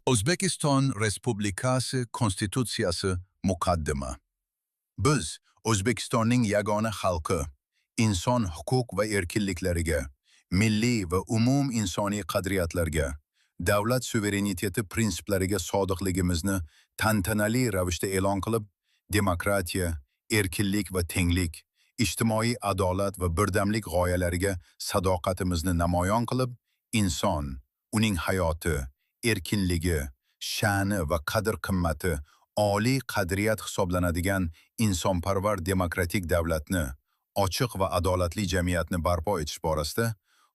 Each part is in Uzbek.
O'zbekiston Respublikasi Konstitutsiyasi muqaddima. Biz O'zbekistonning yagona xalqi, inson huquq va erkinliklariga, milliy va umum insoniy qadriyatlarga, davlat suvereniteti prinsiplariga sodiqligimizni tantanali ravishda e'lon qilib, demokratiya, erkinlik va tenglik, ijtimoiy adolat va birdamlik g'oyalariga sadoqatimizni namoyon qilib, inson, uning hayoti, erkinligi, sha'ni va qadr-qimmati oliy qadriyat hisoblanadigan insonparvar demokratik davlatni, ochiq va adolatli jamiyatni barpo etish borasida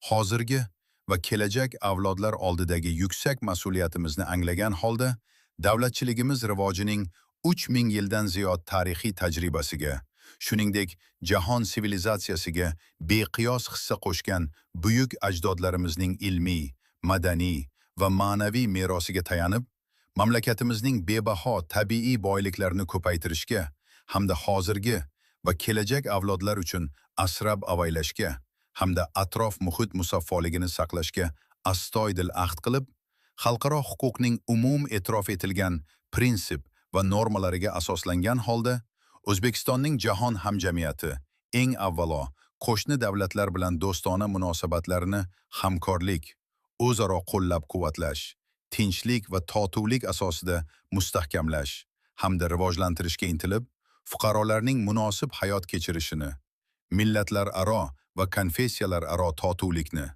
hozirgi va kelajak avlodlar oldidagi yuksak mas'uliyatimizni anglagan holda davlatchiligimiz rivojining 3000 yildan ziyod tarixiy tajribasiga, shuningdek jahon sivilizatsiyasiga beqiyos hissa qo'shgan buyuk ajdodlarimizning ilmiy, madaniy va ma'naviy merosiga tayanib, mamlakatimizning bebaho tabiiy boyliklarini ko'paytirishga hamda hozirgi va kelajak avlodlar uchun asrab-avaylashga hamda atrof muhit musaffoligini saqlashga astoydil ahd qilib, xalqaro huquqning umum e'tirof etilgan prinsip va normalariga asoslangan holda O'zbekistonning jahon hamjamiyati eng avvalo qo'shni davlatlar bilan do'stona munosabatlarini hamkorlik, o'zaro qo'llab-quvvatlash, tinchlik va totuvlik asosida mustahkamlash hamda rivojlantirishga intilib, fuqarolarning munosib hayot kechirishini, millatlararo va konfessiyalararo totuvlikni,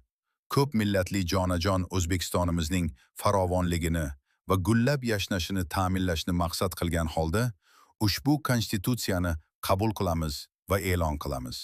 ko'p millatli jonajon O'zbekistonimizning farovonligini va gullab yashnashini ta'minlashni maqsad qilgan holda ushbu konstitutsiyani qabul qilamiz va e'lon qilamiz.